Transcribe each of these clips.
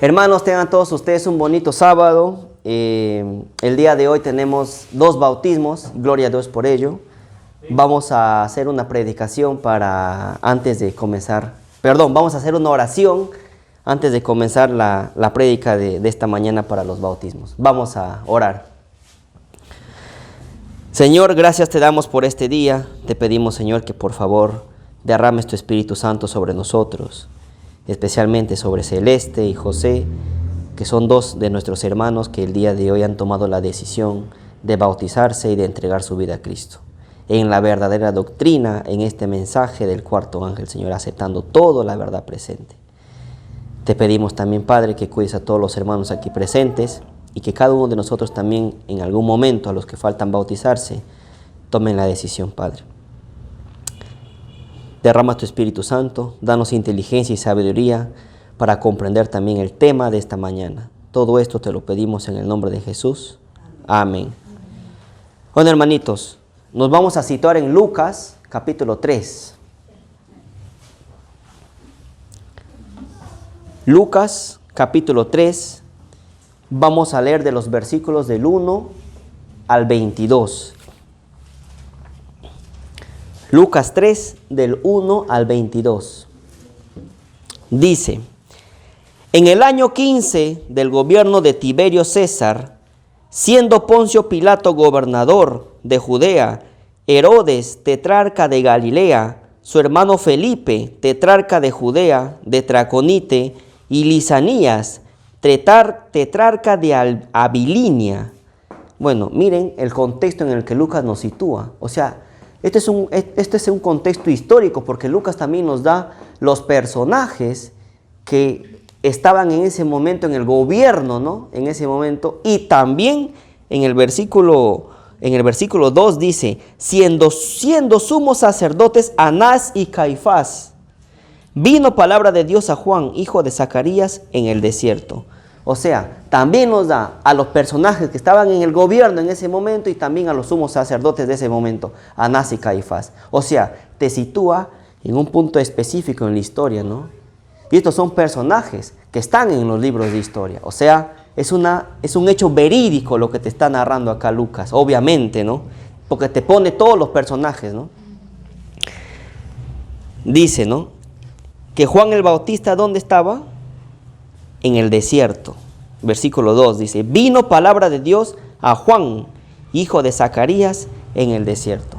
Hermanos, tengan todos ustedes un bonito sábado. El día de hoy tenemos 2 bautismos, gloria a Dios por ello. Vamos a hacer una predicación vamos a hacer una oración antes de comenzar la prédica de esta mañana para los bautismos. Vamos a orar. Señor, gracias te damos por este día. Te pedimos, Señor, que por favor derrames tu Espíritu Santo sobre nosotros, especialmente sobre Celeste y José, que son 2 de nuestros hermanos que el día de hoy han tomado la decisión de bautizarse y de entregar su vida a Cristo. En la verdadera doctrina, en este mensaje del cuarto ángel, Señor, aceptando toda la verdad presente. Te pedimos también, Padre, que cuides a todos los hermanos aquí presentes y que cada uno de nosotros también, en algún momento, a los que faltan bautizarse, tomen la decisión, Padre. Derrama tu Espíritu Santo, danos inteligencia y sabiduría para comprender también el tema de esta mañana. Todo esto te lo pedimos en el nombre de Jesús. Amén. Bueno, hermanitos, nos vamos a situar en Lucas, capítulo 3. Lucas, capítulo 3, vamos a leer de los versículos del 1 al 22. Lucas 3, del 1 al 22. Dice: en el año 15 del gobierno de Tiberio César, siendo Poncio Pilato gobernador de Judea, Herodes, tetrarca de Galilea, su hermano Felipe, tetrarca de Judea, de Traconite, y Lisanías, tetrarca de Abilinia. Bueno, miren el contexto en el que Lucas nos sitúa. O sea, este es un contexto histórico, porque Lucas también nos da los personajes que estaban en ese momento en el gobierno, ¿no? En ese momento. Y también en el versículo 2 dice: siendo sumos sacerdotes Anás y Caifás, vino palabra de Dios a Juan, hijo de Zacarías, en el desierto. O sea, también nos da a los personajes que estaban en el gobierno en ese momento y también a los sumos sacerdotes de ese momento, Anás y Caifás. O sea, te sitúa en un punto específico en la historia, ¿no? Y estos son personajes que están en los libros de historia. O sea, es un hecho verídico lo que te está narrando acá Lucas, obviamente, ¿no? Porque te pone todos los personajes, ¿no? Dice, ¿no?, que Juan el Bautista, ¿dónde estaba? En el desierto. Versículo 2 dice: vino palabra de Dios a Juan, hijo de Zacarías, en el desierto.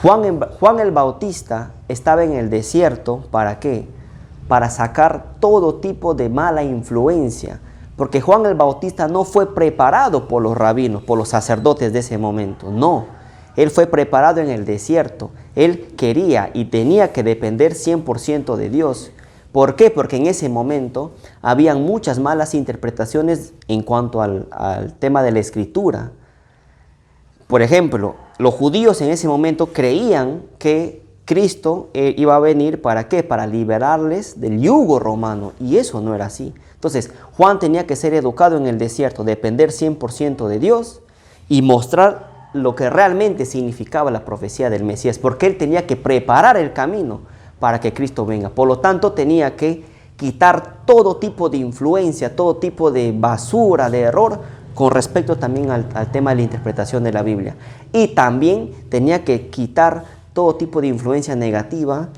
Juan el Bautista estaba en el desierto, ¿para qué? Para sacar todo tipo de mala influencia. Porque Juan el Bautista no fue preparado por los rabinos, por los sacerdotes de ese momento. No, él fue preparado en el desierto. Él quería y tenía que depender 100% de Dios. ¿Por qué? Porque en ese momento habían muchas malas interpretaciones en cuanto al tema de la escritura. Por ejemplo, los judíos en ese momento creían que Cristo iba a venir, ¿para qué? Para liberarles del yugo romano, y eso no era así. Entonces, Juan tenía que ser educado en el desierto, depender 100% de Dios y mostrar lo que realmente significaba la profecía del Mesías, porque él tenía que preparar el camino para que Cristo venga. Por lo tanto, tenía que quitar todo tipo de influencia, todo tipo de basura, de error, con respecto también al tema de la interpretación de la Biblia. Y también tenía que quitar todo tipo de influencia negativa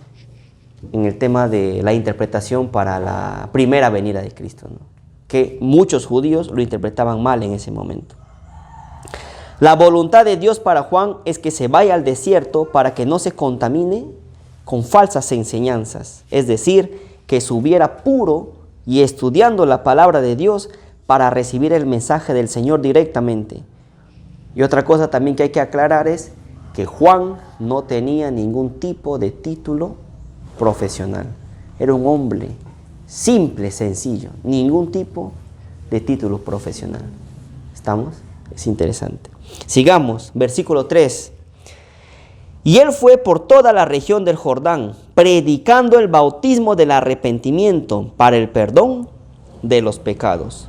en el tema de la interpretación para la primera venida de Cristo, ¿no?, que muchos judíos lo interpretaban mal en ese momento. La voluntad de Dios para Juan es que se vaya al desierto para que no se contamine con falsas enseñanzas, es decir, que subiera puro y estudiando la palabra de Dios para recibir el mensaje del Señor directamente. Y otra cosa también que hay que aclarar es que Juan no tenía ningún tipo de título profesional. Era un hombre simple, sencillo, ningún tipo de título profesional. ¿Estamos? Es interesante. Sigamos, versículo 3. Y él fue por toda la región del Jordán, predicando el bautismo del arrepentimiento para el perdón de los pecados.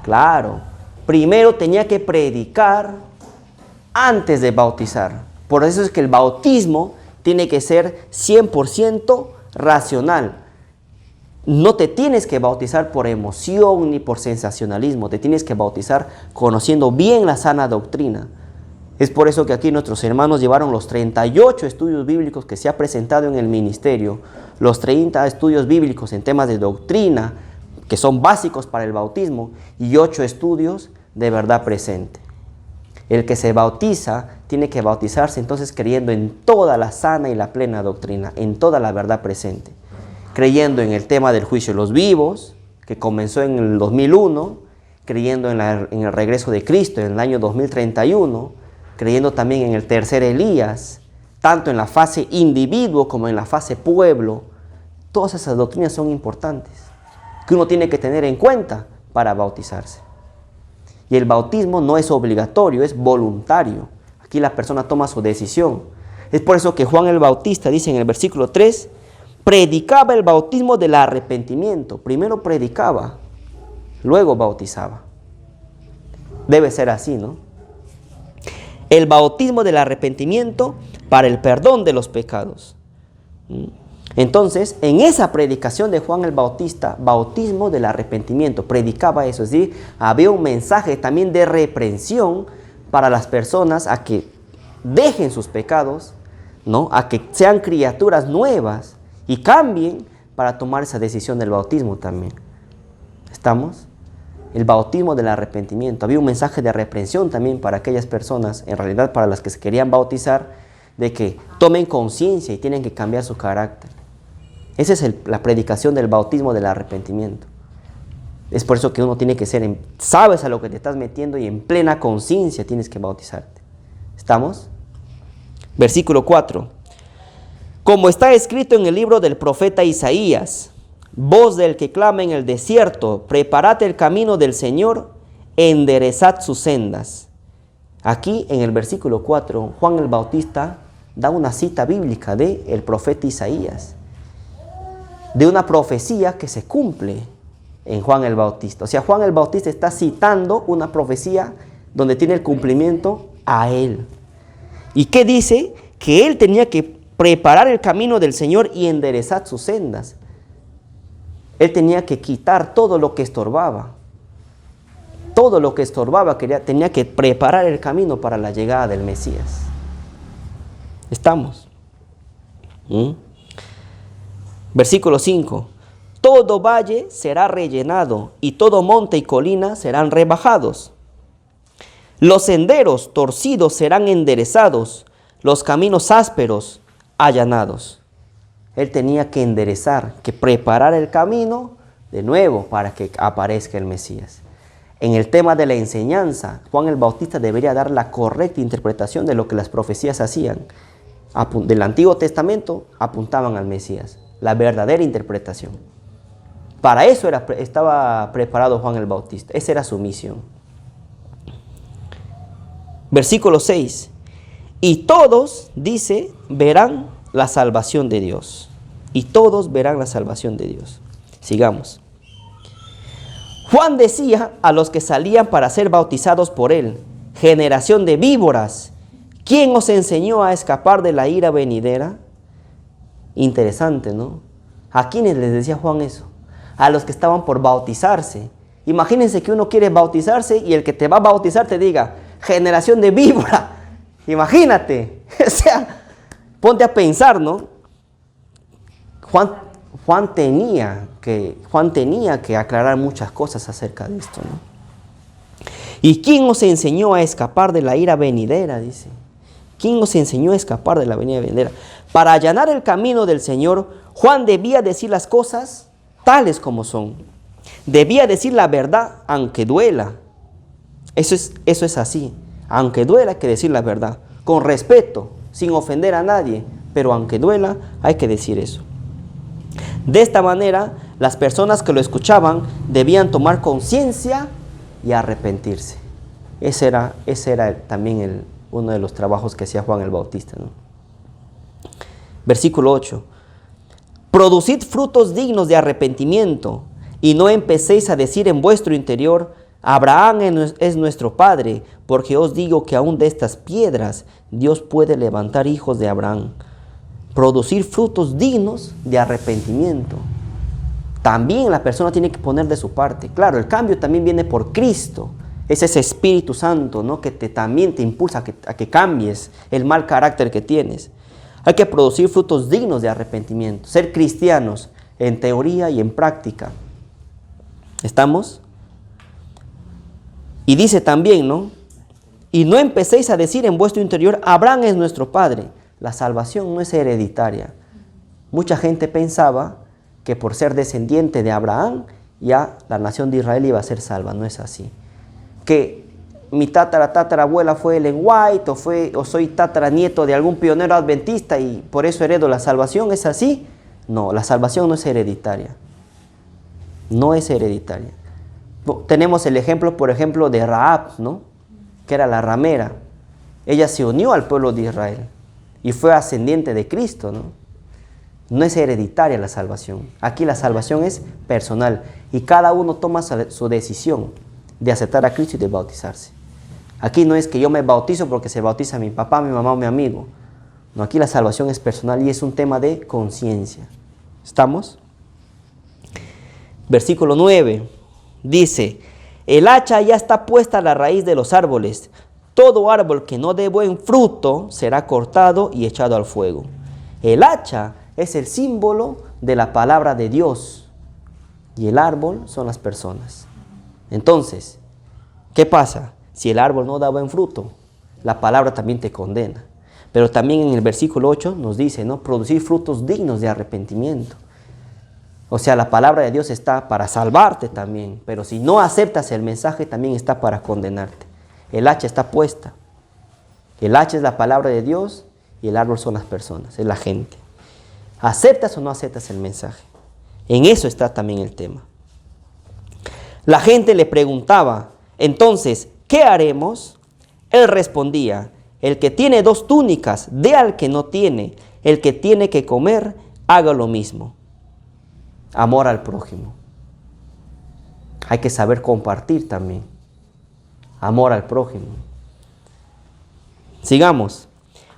Claro, primero tenía que predicar antes de bautizar. Por eso es que el bautismo tiene que ser 100% racional. no te tienes que bautizar por emoción ni por sensacionalismo, te tienes que bautizar conociendo bien la sana doctrina. Es por eso que aquí nuestros hermanos llevaron los 38 estudios bíblicos que se ha presentado en el ministerio, los 30 estudios bíblicos en temas de doctrina, que son básicos para el bautismo, y 8 estudios de verdad presente. El que se bautiza tiene que bautizarse entonces creyendo en toda la sana y la plena doctrina, en toda la verdad presente. Creyendo en el tema del juicio de los vivos, que comenzó en el 2001, creyendo en el regreso de Cristo en el año 2031, creyendo también en el tercer Elías, tanto en la fase individuo como en la fase pueblo. Todas esas doctrinas son importantes, que uno tiene que tener en cuenta para bautizarse. Y el bautismo no es obligatorio, es voluntario. Aquí la persona toma su decisión. Es por eso que Juan el Bautista dice en el versículo 3, predicaba el bautismo del arrepentimiento. Primero predicaba, luego bautizaba. Debe ser así, ¿no? El bautismo del arrepentimiento para el perdón de los pecados. Entonces, en esa predicación de Juan el Bautista, bautismo del arrepentimiento, predicaba eso, es decir, había un mensaje también de reprensión para las personas a que dejen sus pecados, ¿no? A que sean criaturas nuevas y cambien para tomar esa decisión del bautismo también. ¿Estamos? El bautismo del arrepentimiento. Había un mensaje de reprensión también para aquellas personas, en realidad para las que se querían bautizar, de que tomen conciencia y tienen que cambiar su carácter. Esa es la predicación del bautismo del arrepentimiento. Es por eso que uno tiene que ser, sabes a lo que te estás metiendo y en plena conciencia tienes que bautizarte. ¿Estamos? Versículo 4. Como está escrito en el libro del profeta Isaías, voz del que clama en el desierto, preparad el camino del Señor, enderezad sus sendas. Aquí en el versículo 4, Juan el Bautista da una cita bíblica del profeta Isaías, de una profecía que se cumple en Juan el Bautista. O sea, Juan el Bautista está citando una profecía donde tiene el cumplimiento a él. ¿Y qué dice? Que él tenía que preparar el camino del Señor y enderezar sus sendas. Él tenía que quitar todo lo que estorbaba. Todo lo que estorbaba, tenía que preparar el camino para la llegada del Mesías. ¿Estamos? Versículo 5. Todo valle será rellenado y todo monte y colina serán rebajados. Los senderos torcidos serán enderezados, los caminos ásperos allanados. Él tenía que enderezar, que preparar el camino de nuevo para que aparezca el Mesías. En el tema de la enseñanza, Juan el Bautista debería dar la correcta interpretación de lo que las profecías hacían. Del Antiguo Testamento apuntaban al Mesías, la verdadera interpretación. Para eso estaba preparado Juan el Bautista, esa era su misión. Versículo 6. Y todos, dice, verán la salvación de Dios. Y todos verán la salvación de Dios. Sigamos. Juan decía a los que salían para ser bautizados por él: generación de víboras, ¿quién os enseñó a escapar de la ira venidera? Interesante, ¿no? ¿A quiénes les decía Juan eso? A los que estaban por bautizarse. Imagínense que uno quiere bautizarse y el que te va a bautizar te diga: generación de víbora. Imagínate. O sea, ponte a pensar, ¿no? Juan tenía que aclarar muchas cosas acerca de esto, ¿no? ¿Y quién os enseñó a escapar de la ira venidera? Dice. ¿Quién os enseñó a escapar de la ira venidera? Para allanar el camino del Señor, Juan debía decir las cosas tales como son. Debía decir la verdad, aunque duela. Eso es así. Aunque duela, hay que decir la verdad. Con respeto, sin ofender a nadie. Pero aunque duela, hay que decir eso. De esta manera, las personas que lo escuchaban debían tomar conciencia y arrepentirse. Ese era también uno de los trabajos que hacía Juan el Bautista, ¿no? Versículo 8. Producid frutos dignos de arrepentimiento, y no empecéis a decir en vuestro interior: Abraham es nuestro padre, porque os digo que aún de estas piedras Dios puede levantar hijos de Abraham. Producir frutos dignos de arrepentimiento. también la persona tiene que poner de su parte. Claro, el cambio también viene por Cristo. Es ese Espíritu Santo, ¿no?, que también te impulsa a que cambies el mal carácter que tienes. Hay que producir frutos dignos de arrepentimiento. Ser cristianos en teoría y en práctica. ¿Estamos? Y dice también, ¿no? Y no empecéis a decir en vuestro interior, Abraham es nuestro padre. La salvación no es hereditaria. Mucha gente pensaba que por ser descendiente de Abraham, ya la nación de Israel iba a ser salva. No es así. Que mi tatarabuela fue Ellen White o soy tataranieto de algún pionero adventista y por eso heredo la salvación. ¿Es así? No, la salvación no es hereditaria. No es hereditaria. Tenemos el ejemplo, por ejemplo, de Rahab, ¿no?, que era la ramera. Ella se unió al pueblo de Israel y fue ascendiente de Cristo, ¿no? No es hereditaria la salvación. Aquí la salvación es personal y cada uno toma su decisión de aceptar a Cristo y de bautizarse. Aquí no es que yo me bautizo porque se bautiza mi papá, mi mamá o mi amigo. No, aquí la salvación es personal y es un tema de conciencia. ¿Estamos? Versículo 9 dice: el hacha ya está puesta a la raíz de los árboles. Todo árbol que no dé buen fruto será cortado y echado al fuego. El hacha es el símbolo de la palabra de Dios y el árbol son las personas. Entonces, ¿qué pasa? Si el árbol no da buen fruto, la palabra también te condena. Pero también en el versículo 8 nos dice, ¿no?, producir frutos dignos de arrepentimiento. O sea, la palabra de Dios está para salvarte también, pero si no aceptas el mensaje también está para condenarte. El hacha está puesta. El hacha es la palabra de Dios y el árbol son las personas, es la gente. ¿Aceptas o no aceptas el mensaje? En eso está también el tema. La gente le preguntaba, entonces, ¿qué haremos? Él respondía, el que tiene 2 túnicas, dé al que no tiene. El que tiene que comer, haga lo mismo. Amor al prójimo. Hay que saber compartir también. Amor al prójimo. Sigamos.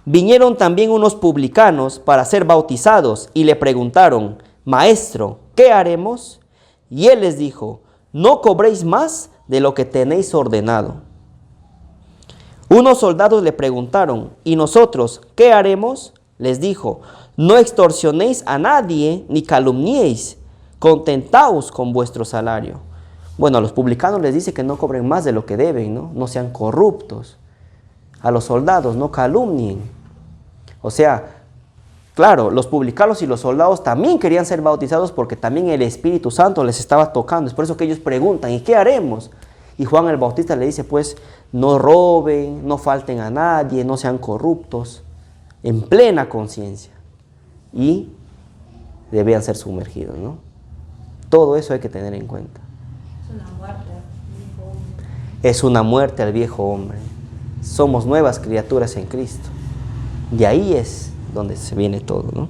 Vinieron también unos publicanos para ser bautizados y le preguntaron, Maestro, ¿qué haremos? Y él les dijo, no cobréis más de lo que tenéis ordenado. Unos soldados le preguntaron, ¿y nosotros qué haremos? Les dijo, no extorsionéis a nadie ni calumniéis, contentaos con vuestro salario. Bueno, a los publicanos les dice que no cobren más de lo que deben, ¿no? No sean corruptos. A los soldados no calumnien. O sea, claro, los publicanos y los soldados también querían ser bautizados porque también el Espíritu Santo les estaba tocando. Es por eso que ellos preguntan, ¿y qué haremos? Y Juan el Bautista le dice, pues, no roben, no falten a nadie, no sean corruptos, en plena conciencia. Y debían ser sumergidos, ¿no? Todo eso hay que tener en cuenta. Es una muerte al viejo hombre. Somos nuevas criaturas en Cristo. Y ahí es donde se viene todo, ¿no?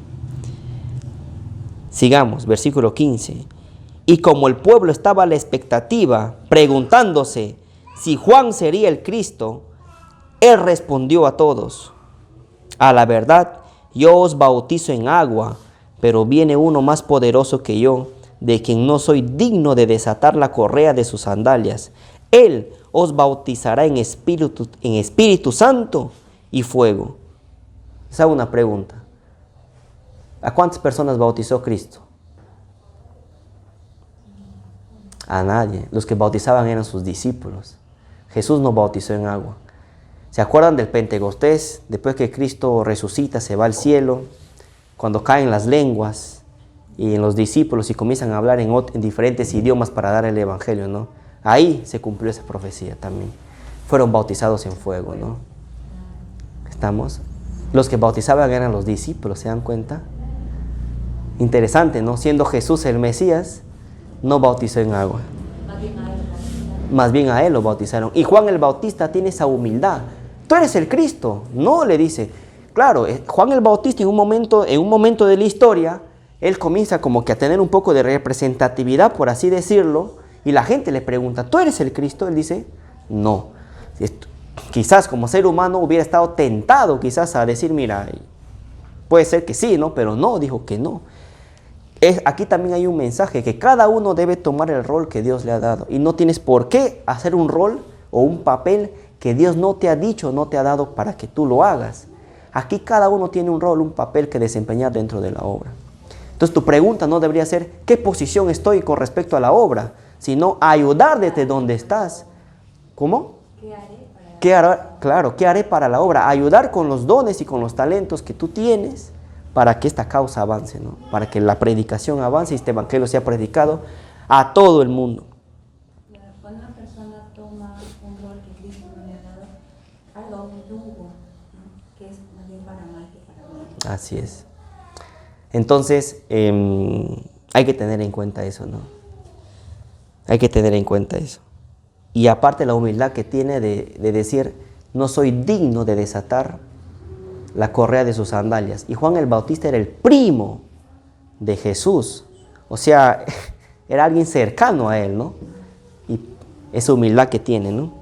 Sigamos, versículo 15. Y como el pueblo estaba a la expectativa, preguntándose si Juan sería el Cristo, él respondió a todos, a la verdad, yo os bautizo en agua, pero viene uno más poderoso que yo, de quien no soy digno de desatar la correa de sus sandalias. Él os bautizará en Espíritu Santo y fuego. Les hago una pregunta. ¿A cuántas personas bautizó Cristo? A nadie. Los que bautizaban eran sus discípulos. Jesús no bautizó en agua. ¿Se acuerdan del Pentecostés? Después que Cristo resucita, se va al cielo, cuando caen las lenguas y en los discípulos y comienzan a hablar en diferentes idiomas para dar el evangelio, ¿no? Ahí se cumplió esa profecía también. Fueron bautizados en fuego, ¿no? ¿Estamos? Los que bautizaban eran los discípulos, ¿se dan cuenta? Interesante, ¿no? Siendo Jesús el Mesías, no bautizó en agua. Más bien a él lo bautizaron. Y Juan el Bautista tiene esa humildad. Tú eres el Cristo. No, le dice. Claro, Juan el Bautista en un momento de la historia, él comienza como que a tener un poco de representatividad, por así decirlo, y la gente le pregunta, ¿tú eres el Cristo? Él dice, no. Quizás como ser humano hubiera estado tentado quizás a decir, mira, puede ser que sí, ¿no? Pero no, dijo que no. Aquí también hay un mensaje que cada uno debe tomar el rol que Dios le ha dado. Y no tienes por qué hacer un rol o un papel que Dios no te ha dicho, no te ha dado para que tú lo hagas. Aquí cada uno tiene un rol, un papel que desempeñar dentro de la obra. Entonces tu pregunta no debería ser ¿qué posición estoy con respecto a la obra? Sino ayudar desde donde estás. ¿Cómo? ¿Qué haré? Claro, ¿qué haré para la obra? Ayudar con los dones y con los talentos que tú tienes para que esta causa avance, ¿no? Para que la predicación avance y este evangelio sea predicado a todo el mundo. Cuando una persona toma un rol que Cristo no le ha dado, algo un yugo, ¿no? Que es más bien para mal que para bien. Así es. Entonces, hay que tener en cuenta eso, ¿no? Hay que tener en cuenta eso. Y aparte la humildad que tiene de decir, no soy digno de desatar la correa de sus sandalias. Y Juan el Bautista era el primo de Jesús. O sea, era alguien cercano a él, ¿no? Y esa humildad que tiene, ¿no?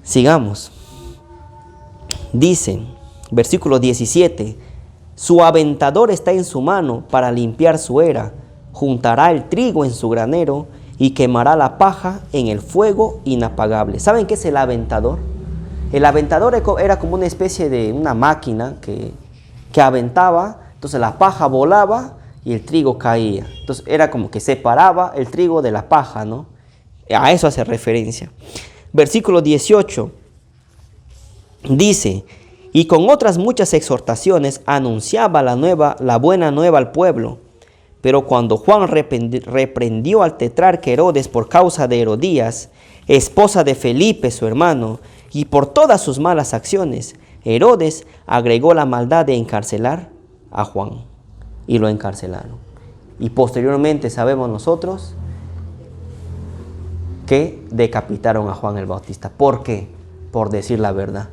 Sigamos. Dice, versículo 17, su aventador está en su mano para limpiar su era, juntará el trigo en su granero y quemará la paja en el fuego inapagable. ¿Saben qué es el aventador? El aventador era como una especie de una máquina que aventaba, entonces la paja volaba y el trigo caía. Entonces era como que separaba el trigo de la paja, ¿no? A eso hace referencia. Versículo 18 dice, y con otras muchas exhortaciones anunciaba la buena nueva al pueblo. Pero cuando Juan reprendió al tetrarca Herodes por causa de Herodías, esposa de Felipe, su hermano, y por todas sus malas acciones, Herodes agregó la maldad de encarcelar a Juan. Y lo encarcelaron. Y posteriormente sabemos nosotros que decapitaron a Juan el Bautista. ¿Por qué? Por decir la verdad.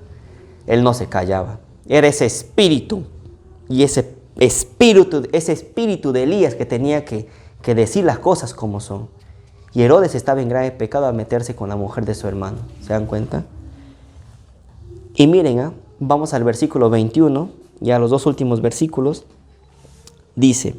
Él no se callaba. Era ese espíritu. Y ese espíritu de Elías que tenía que decir las cosas como son. Y Herodes estaba en grave pecado al meterse con la mujer de su hermano. ¿Se dan cuenta? Y miren, vamos al versículo 21, y a los dos últimos versículos. Dice,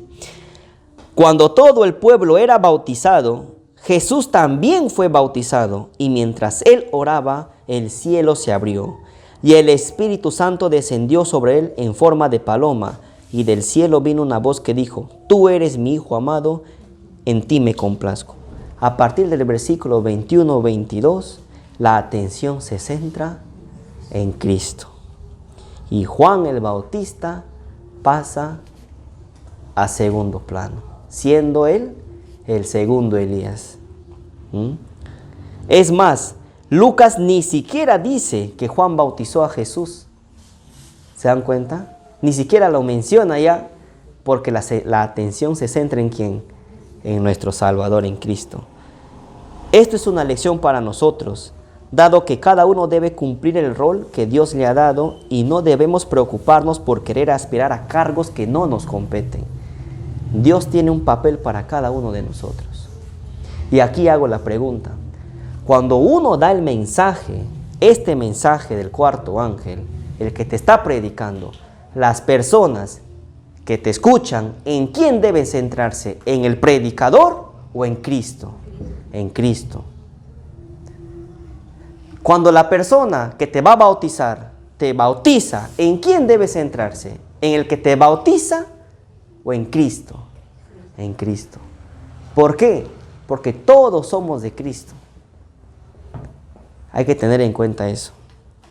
cuando todo el pueblo era bautizado, Jesús también fue bautizado, y mientras él oraba, el cielo se abrió, y el Espíritu Santo descendió sobre él en forma de paloma, y del cielo vino una voz que dijo, tú eres mi Hijo amado, en ti me complazco. A partir del versículo 21-22, la atención se centra en Cristo. Y Juan el Bautista pasa a segundo plano, siendo él el segundo Elías. Es más, Lucas ni siquiera dice que Juan bautizó a Jesús. ¿Se dan cuenta? Ni siquiera lo menciona ya, porque la atención se centra en ¿quién? En nuestro Salvador, en Cristo. Esto es una lección para nosotros, dado que cada uno debe cumplir el rol que Dios le ha dado y no debemos preocuparnos por querer aspirar a cargos que no nos competen. Dios tiene un papel para cada uno de nosotros. Y aquí hago la pregunta. Cuando uno da el mensaje, este mensaje del cuarto ángel, el que te está predicando, las personas que te escuchan, ¿en quién deben centrarse? ¿En el predicador o en Cristo? En Cristo. Cuando la persona que te va a bautizar, te bautiza, ¿en quién debe centrarse? ¿En el que te bautiza o en Cristo? En Cristo. ¿Por qué? Porque todos somos de Cristo. Hay que tener en cuenta eso.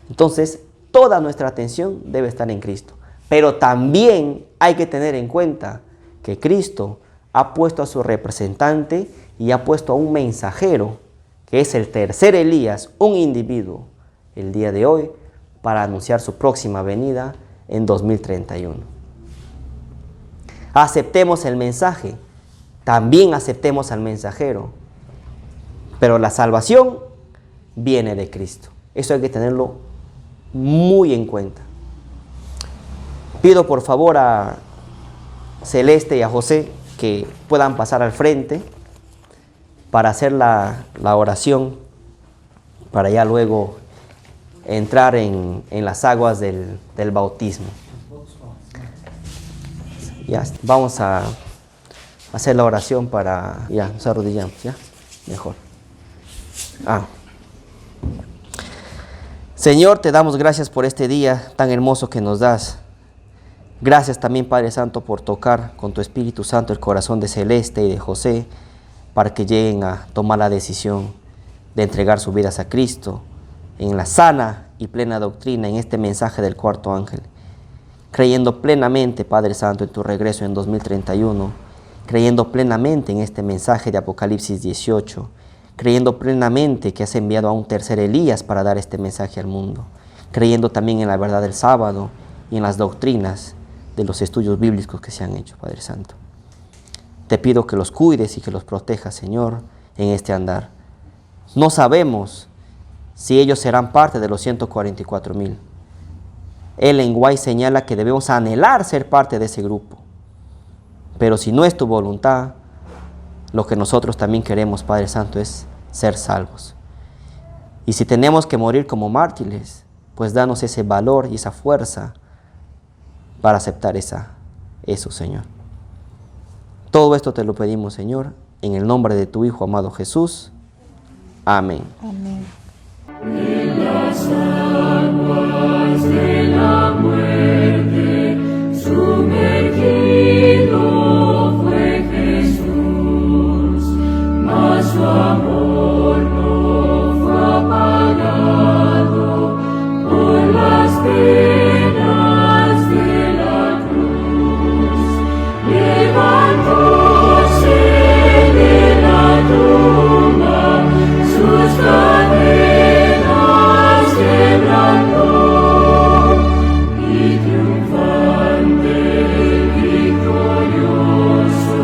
Entonces, toda nuestra atención debe estar en Cristo. Pero también hay que tener en cuenta que Cristo ha puesto a su representante y ha puesto a un mensajero, que es el tercer Elías, un individuo, el día de hoy, para anunciar su próxima venida en 2031. Aceptemos el mensaje, también aceptemos al mensajero, pero la salvación viene de Cristo. Eso hay que tenerlo muy en cuenta. Pido por favor a Celeste y a José que puedan pasar al frente para hacer la oración, para ya luego entrar en las aguas del bautismo. Ya, vamos a hacer la oración para... Ya, nos arrodillamos, ya, mejor. Señor, te damos gracias por este día tan hermoso que nos das. Gracias también, Padre Santo, por tocar con tu Espíritu Santo el corazón de Celeste y de José, para que lleguen a tomar la decisión de entregar sus vidas a Cristo en la sana y plena doctrina, en este mensaje del cuarto ángel. Creyendo plenamente, Padre Santo, en tu regreso en 2031, creyendo plenamente en este mensaje de Apocalipsis 18, creyendo plenamente que has enviado a un tercer Elías para dar este mensaje al mundo, creyendo también en la verdad del sábado y en las doctrinas de los estudios bíblicos que se han hecho, Padre Santo. Te pido que los cuides y que los protejas, Señor, en este andar. No sabemos si ellos serán parte de los 144,000. Ellen White señala que debemos anhelar ser parte de ese grupo. Pero si no es tu voluntad, lo que nosotros también queremos, Padre Santo, es ser salvos. Y si tenemos que morir como mártires, pues danos ese valor y esa fuerza para aceptar eso, Señor. Todo esto te lo pedimos, Señor, en el nombre de tu Hijo amado Jesús. Amén. Amén. En las aguas de la muerte, sumergido fue Jesús, mas su amor no fue apagado por las penas de la cruz. Levantóse de la tumba, sus cadenas quebrantó, y triunfante, victorioso,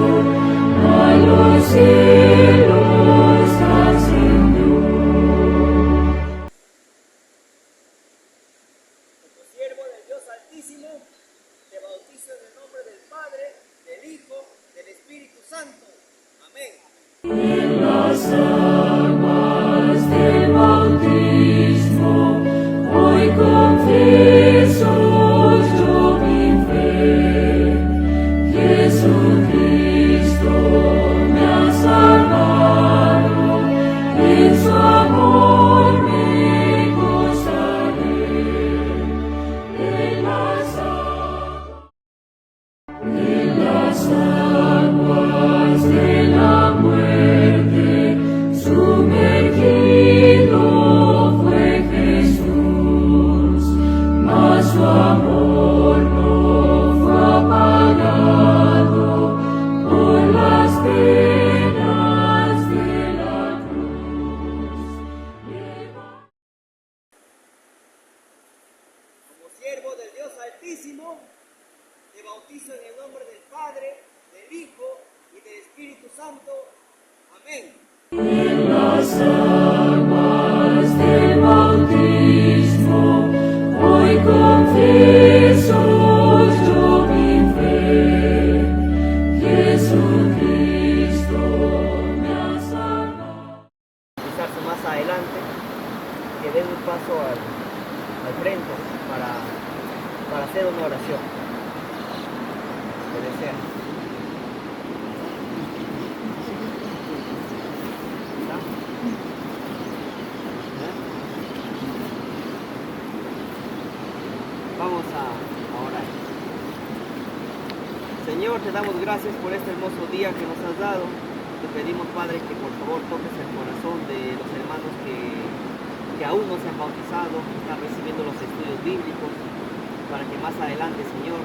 a los cielos ascendió. Como siervo del Dios Altísimo, te bautizo en el nombre del Padre, del Hijo, del Espíritu Santo. Amén. En las aguas del bautismo, hoy confieso yo mi fe. Jesucristo me ha salvado, en su amor me gozaré. En las aguas de la muerte, sumergido fue Jesús, mas su amor no fue apagado por las penas de la cruz. Como siervo del Dios Altísimo, te bautizo en el nombre del Padre, del Hijo y del Espíritu Santo. Amén. En las aguas del bautismo, hoy confieso yo mi fe. Jesucristo me ha salvado. Quizás más adelante, que den un paso al frente para hacer una oración. Que desean. Vamos a orar. Señor, te damos gracias por este hermoso día que nos has dado. Te pedimos, Padre, que por favor toques el corazón de los hermanos que aún no se han bautizado, que están recibiendo los estudios bíblicos, para que más adelante, Señor,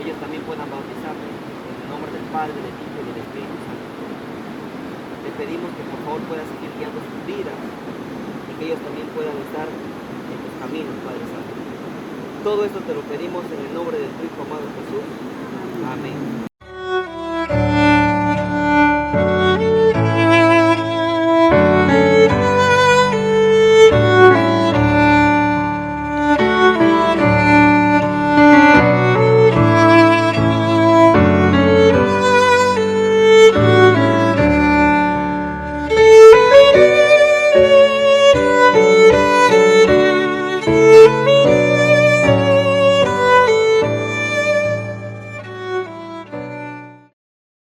ellos también puedan bautizarse en el nombre del Padre, del Hijo y del Espíritu Santo. Te pedimos que por favor puedas seguir guiando sus vidas y que ellos también puedan estar en tus caminos, Padre Santo. Todo esto te lo pedimos en el nombre de tu Hijo amado Jesús. Amén.